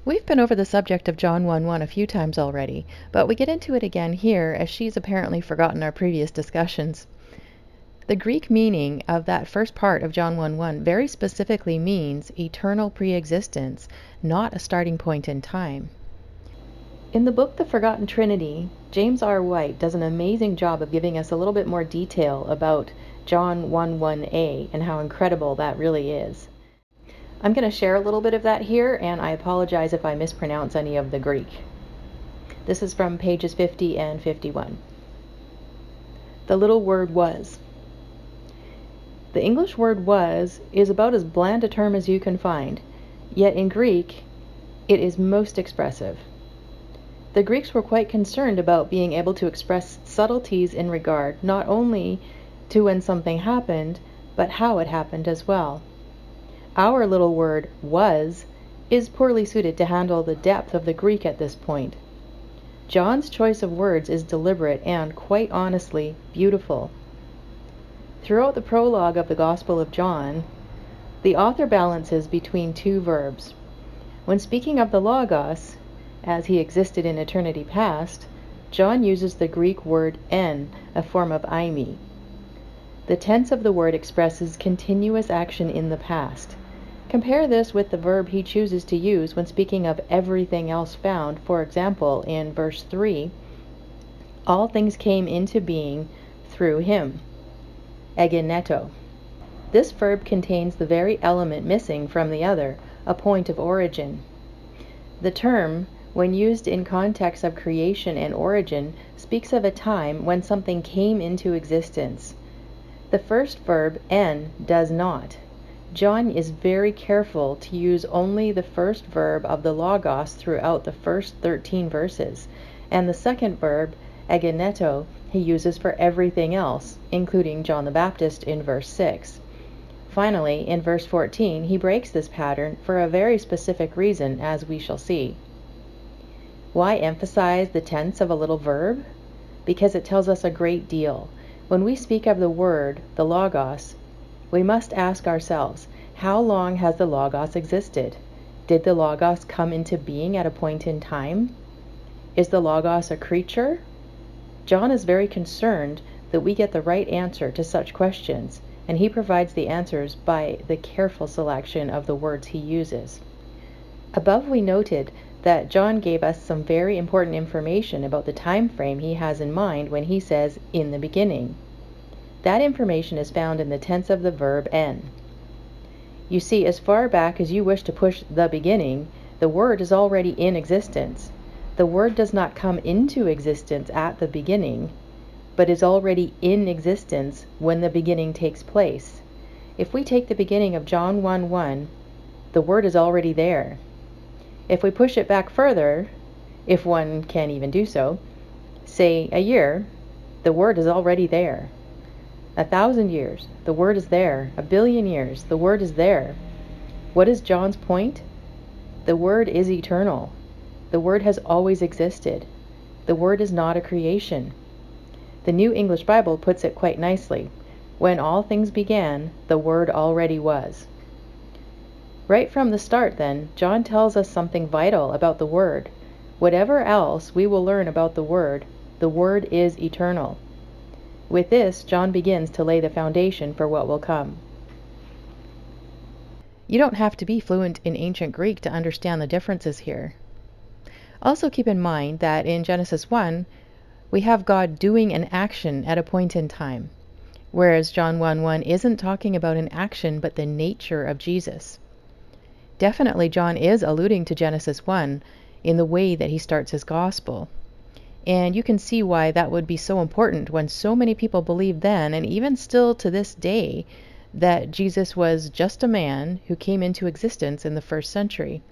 We've been over the subject of John 1:1 a few times already, but we get into it again here as she's apparently forgotten our previous discussions. The Greek meaning of that first part of John 1:1 very specifically means eternal pre-existence, not a starting point in time. In the book The Forgotten Trinity, James R. White does an amazing job of giving us a little bit more detail about John 1:1a and how incredible that really is. I'm going to share a little bit of that here, and I apologize if I mispronounce any of the Greek. This is from pages 50 and 51. The little word was. The English word was is about as bland a term as you can find, yet in Greek it is most expressive. The Greeks were quite concerned about being able to express subtleties in regard not only to when something happened, but how it happened as well. Our little word was is poorly suited to handle the depth of the Greek at this point. John's choice of words is deliberate and, quite honestly, beautiful. Throughout the prologue of the Gospel of John, the author balances between two verbs. When speaking of the Logos, as he existed in eternity past, John uses the Greek word en, a form of eimi. The tense of the word expresses continuous action in the past. Compare this with the verb he chooses to use when speaking of everything else found. For example, in verse 3, all things came into being through him, egeneto. This verb contains the very element missing from the other, a point of origin. The term, when used in context of creation and origin, speaks of a time when something came into existence. The first verb, en, does not. John is very careful to use only the first verb of the Logos throughout the first 13 verses, and the second verb, egeneto, he uses for everything else, including John the Baptist in verse 6. Finally, in verse 14, he breaks this pattern for a very specific reason, as we shall see. Why emphasize the tense of a little verb? Because it tells us a great deal. When we speak of the word, the Logos, we must ask ourselves, how long has the Logos existed? Did the Logos come into being at a point in time? Is the Logos a creature? John is very concerned that we get the right answer to such questions, and he provides the answers by the careful selection of the words he uses. Above we noted that John gave us some very important information about the time frame he has in mind when he says, in the beginning. That information is found in the tense of the verb en. You see, as far back as you wish to push the beginning, the word is already in existence. The word does not come into existence at the beginning, but is already in existence when the beginning takes place. If we take the beginning of John 1:1, the word is already there. If we push it back further, if one can even do so, say a year, the word is already there. 1,000 years, the word is there. 1 billion years, the word is there. What is John's point? The word is eternal. The word has always existed. The word is not a creation. The New English Bible puts it quite nicely. When all things began, the word already was. Right from the start, then, John tells us something vital about the word. Whatever else we will learn about the word is eternal. With this, John begins to lay the foundation for what will come. You don't have to be fluent in ancient Greek to understand the differences here. Also keep in mind that in Genesis 1, we have God doing an action at a point in time, whereas John 1:1 isn't talking about an action but the nature of Jesus. Definitely John is alluding to Genesis 1 in the way that he starts his gospel. And you can see why that would be so important when so many people believed then, and even still to this day, that Jesus was just a man who came into existence in the first century.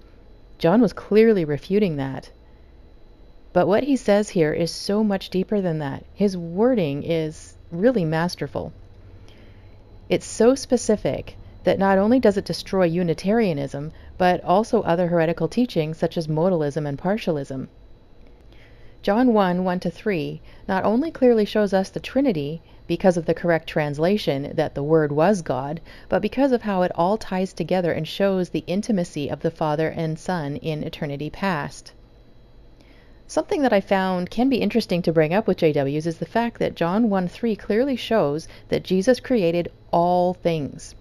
John was clearly refuting that. But what he says here is so much deeper than that. His wording is really masterful. It's so specific that not only does it destroy Unitarianism, but also other heretical teachings such as modalism and partialism. John 1:1-3 not only clearly shows us the Trinity, because of the correct translation that the Word was God, but because of how it all ties together and shows the intimacy of the Father and Son in eternity past. Something that I found can be interesting to bring up with JWs is the fact that John 1:3 clearly shows that Jesus created all things.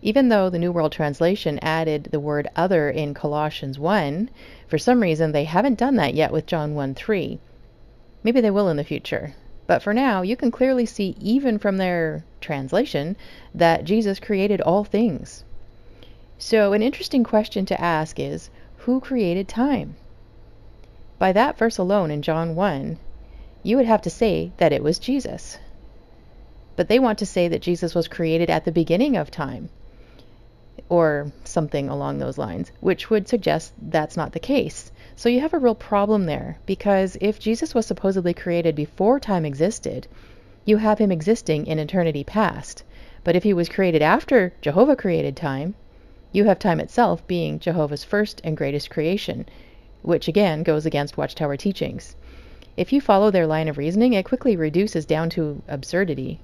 Even though the New World Translation added the word other in Colossians 1, for some reason they haven't done that yet with John 1:3. Maybe they will in the future. But for now, you can clearly see, even from their translation, that Jesus created all things. So an interesting question to ask is, who created time? By that verse alone in John 1, you would have to say that it was Jesus. But they want to say that Jesus was created at the beginning of time, or something along those lines, which would suggest that's not the case. So you have a real problem there, because if Jesus was supposedly created before time existed, you have him existing in eternity past. But if he was created after Jehovah created time, you have time itself being Jehovah's first and greatest creation, which again goes against Watchtower teachings. If you follow their line of reasoning, it quickly reduces down to absurdity.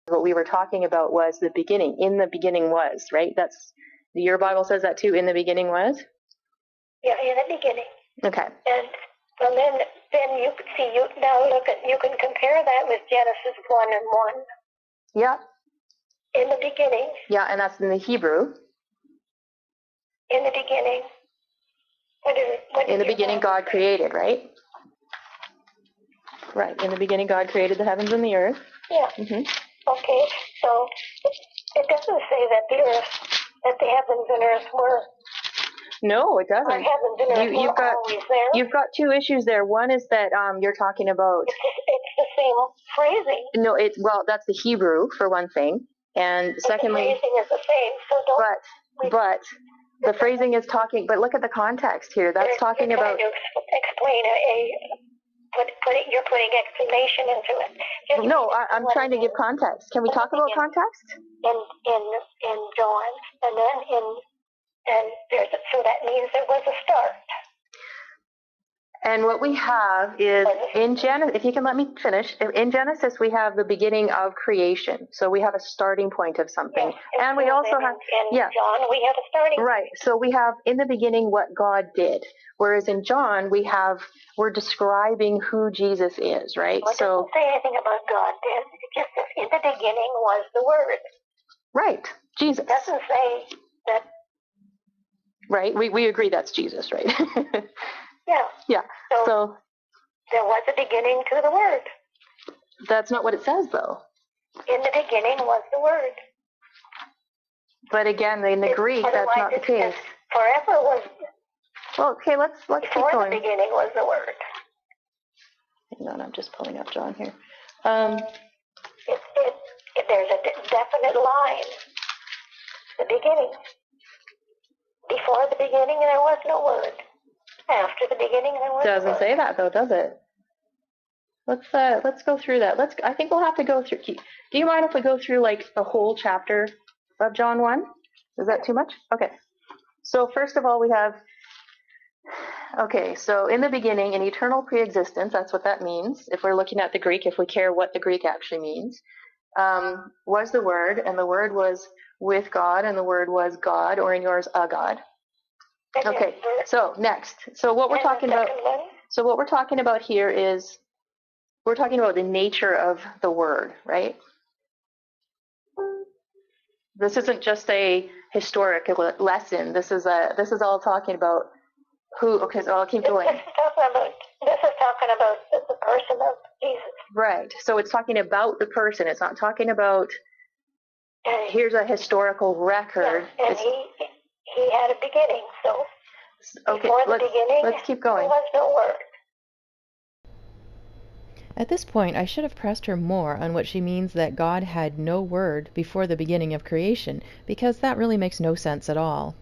What we were talking about was the beginning. In the beginning was, right? That's your Bible says that too. In the beginning was. Yeah, in the beginning. Okay. And well, then you see you now look at you can compare that with Genesis 1:1. Yeah. In the beginning. Yeah, and that's in the Hebrew. In the beginning. What in the beginning, God created, right? Right. In the beginning, God created the heavens and the earth. Yeah. Mm-hmm. Okay, so it doesn't say that the heavens and earth were. No, it doesn't. Heavens and earth You've got always there. You've got two issues there. One is that you're talking about. It's the same phrasing. No, that's the Hebrew for one thing, and secondly. The phrasing is the same. So don't. But the phrasing is talking. But look at the context here. That's talking about. To explain you're putting explanation into it. No, I'm trying to give context. Can we talk about context? In John, and then so that means there was a start. And what we have is in Genesis, if you can let me finish, in Genesis we have the beginning of creation. So we have a starting point of something. Yes, and we also have, John, we have a starting point. Right. So we have in the beginning what God did. Whereas in John, we're describing who Jesus is, right? Well, it doesn't say anything about God did. It just says in the beginning was the Word. Right. Jesus. It doesn't say that. Right. We agree that's Jesus, right? Yeah. Yeah. So there was a beginning to the Word. That's not what it says, though. In the beginning was the Word. But again, in the Greek, that's not the case. Forever was. Well, okay, let's keep going. Before the beginning was the Word. Hang on, I'm just pulling up John here. There's a definite line. The beginning. Before the beginning, there was no Word. After the beginning, there was. Doesn't say that though, does it? Let's go through that. I think we'll have to go through. Do you mind if we go through like the whole chapter of John 1? Is that too much? Okay. So first of all, we have. Okay, so in the beginning, in eternal preexistence, that's what that means. If we're looking at the Greek, if we care what the Greek actually means, was the Word, and the Word was with God, and the Word was God, or in yours, a God. Okay, so next. So what we're talking about here is we're talking about the nature of the Word, right? This isn't just a historic lesson. This is all talking about who. Okay, so I'll keep going. This is talking about the person of Jesus. Right. So it's talking about the person. It's not talking about here's a historical record. Yeah, and he had a beginning. So okay, before the beginning, let's keep going. There was no Word. At this point, I should have pressed her more on what she means that God had no Word before the beginning of creation, because that really makes no sense at all.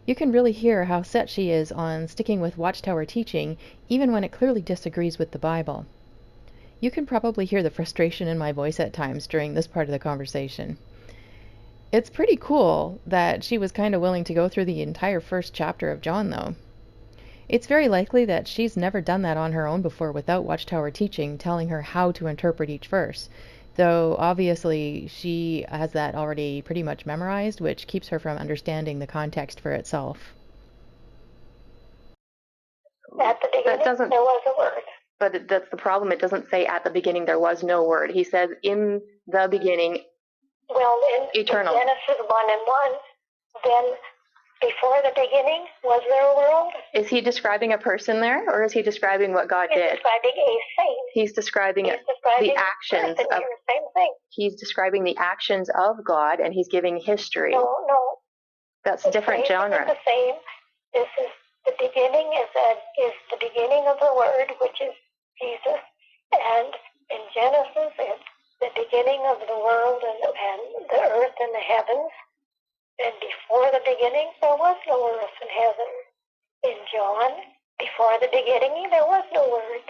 You can really hear how set she is on sticking with Watchtower teaching, even when it clearly disagrees with the Bible. You can probably hear the frustration in my voice at times during this part of the conversation. It's pretty cool that she was kind of willing to go through the entire first chapter of John, though. It's very likely that she's never done that on her own before without Watchtower teaching, telling her how to interpret each verse. Though obviously she has that already pretty much memorized, which keeps her from understanding the context for itself. At the beginning, there was a word. But that's the problem. It doesn't say at the beginning there was no word. He says in the beginning. Well, eternal. In Genesis 1 and 1, then before the beginning, was there a world? Is he describing a person there, or is he describing what God did? He's describing a thing. He's describing the actions of. Same thing. He's describing the actions of God, and he's giving history. No. That's a different genre. The same. This is the beginning. Is the beginning of the Word, which is Jesus, and in Genesis it's the beginning of the world and the earth and the heavens. And before the beginning, there was no earth and heaven. In John, before the beginning, there was no word.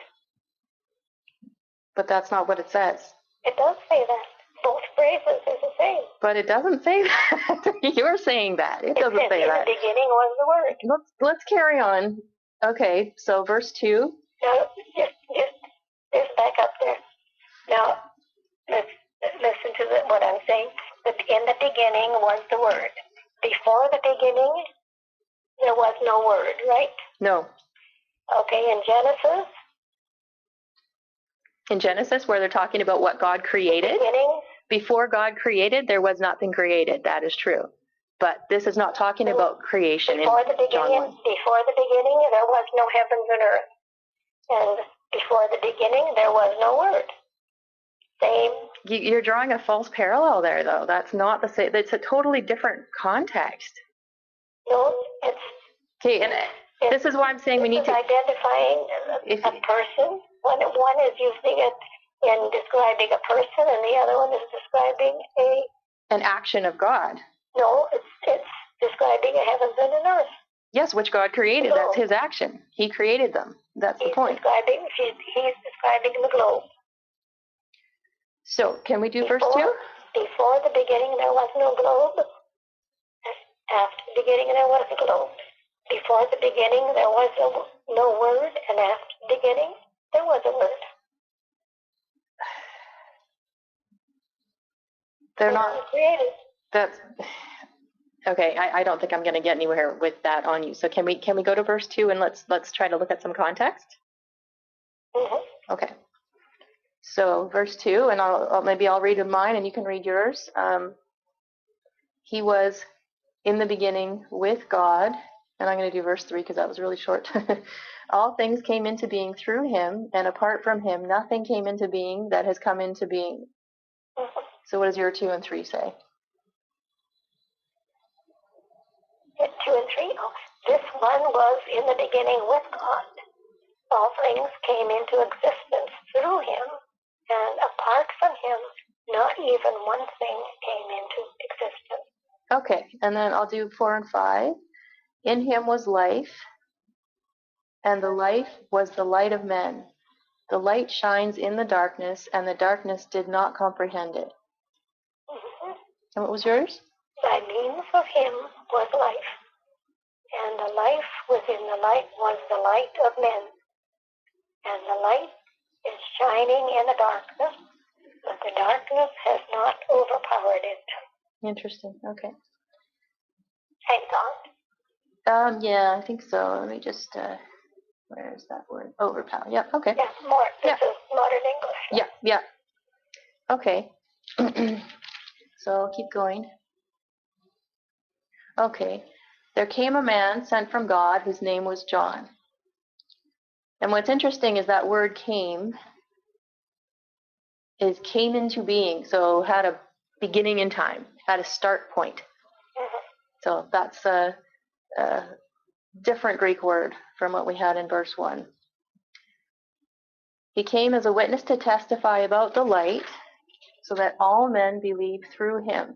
But that's not what it says. It does say that. Both phrases are the same. But it doesn't say that. You're saying that. It doesn't say that. In the beginning was the word. Let's carry on. Okay, so verse 2. Now, just back up there. Now, let's listen to what I'm saying. In the beginning was the word. Before the beginning, there was no word, right? No. Okay, in Genesis? In Genesis, where they're talking about what God created? Beginning? Before God created, there was nothing created. That is true. But this is not talking about creation. Before the beginning, there was no heavens and earth. And before the beginning, there was no word. Same. You're drawing a false parallel there, though. That's not the same. It's a totally different context. No, it's... Okay, and this is why I'm saying we need to... identifying a person. One is using it in describing a person, and the other one is describing an action of God. No, it's describing a heavens and an earth. Yes, which God created. That's his action. He created them. That's the point. He's describing the globe. So, can we do verse 2? Before the beginning, there was no globe. After the beginning, there was a globe. Before the beginning, there was no word, and after the beginning, there was a word. They're not created. That's okay. I don't think I'm going to get anywhere with that on you. So can we go to verse 2 and let's try to look at some context? Mm-hmm. Okay. So verse 2, and I'll read mine and you can read yours. He was in the beginning with God, and I'm going to do verse 3 because that was really short. All things came into being through him, and apart from him, nothing came into being that has come into being. Mm-hmm. So what does your 2 and 3 say? 2 and 3. Oh, this one was in the beginning with God. All things came into existence through him, and apart from him, not even one thing came into existence. Okay, and then I'll do 4 and 5. In him was life, and the life was the light of men. The light shines in the darkness, and the darkness did not comprehend it. Mm-hmm. And what was yours? By means of him was life, and the life within the light was the light of men. And the light is shining in the darkness, but the darkness has not overpowered it. Interesting. Okay. Same thought? Yeah, I think so. Let me just, where is that word? Overpower. Yeah, okay. Yeah, this is modern English. Yeah. Okay. So I'll keep going. Okay. There came a man sent from God whose name was John. And what's interesting is that word came into being, so had a beginning in time, had a start point. Mm-hmm. So that's a different Greek word from what we had in verse 1. He came as a witness to testify about the light, so that all men believe through him.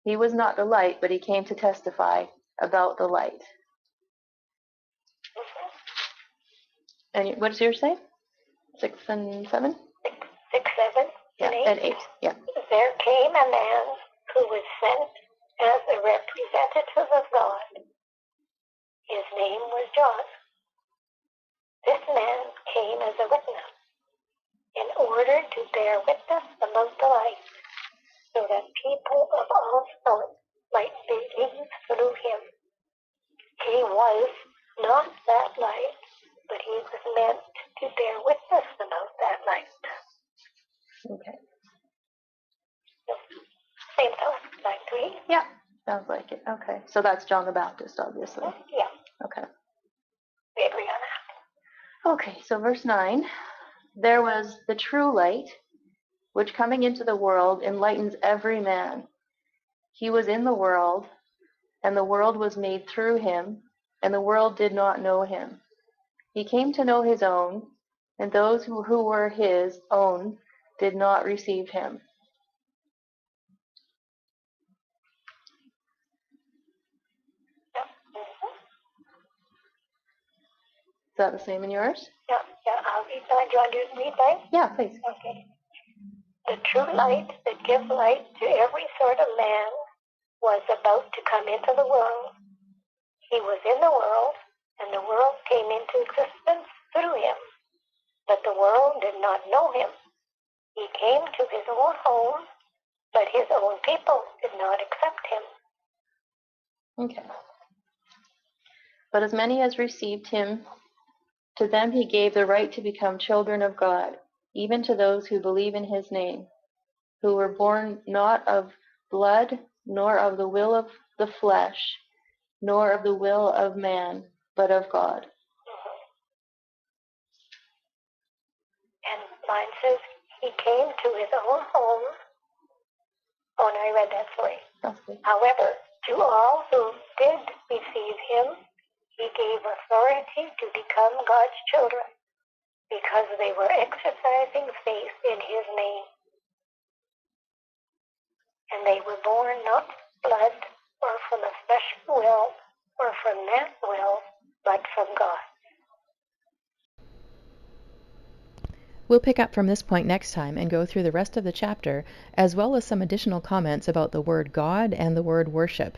He was not the light, but he came to testify about the light. Mm-hmm. And what does yours say? 6 and 7? 6, 7, yeah, and 8. Yeah. There came a man who was sent as a representative of God. His name was John. This man came as a witness, in order to bear witness about the light, so that people of all sorts might believe through him. He was not that light, but he was meant to bear witness about that light. Okay. Same thought, line 3. Yeah, sounds like it. Okay. So that's John the Baptist, obviously. Yeah, Okay. we agree on that. Okay, so verse 9. There was the true light, which coming into the world enlightens every man. He was in the world, and the world was made through him, and the world did not know him. He came to know his own, and those who were his own did not receive him. Is that the same in yours? Yeah, I'll read that. Do you want to read mine? Yeah, please. Okay. The true light that gives light to every sort of man was about to come into the world. He was in the world, and the world came into existence through him, but the world did not know him. He came to his own home, but his own people did not accept him. Okay. But as many as received him, to them he gave the right to become children of God, even to those who believe in his name, who were born not of blood, nor of the will of the flesh, nor of the will of man, but of God. And mine says, he came to his own home. Oh, no, I read that, sorry. Okay. However, to all who did receive him, he gave authority to become God's children, because they were exercising faith in his name. And they were born not from blood, or from a special will, or from man's will, but from God. We'll pick up from this point next time and go through the rest of the chapter, as well as some additional comments about the word God and the word worship.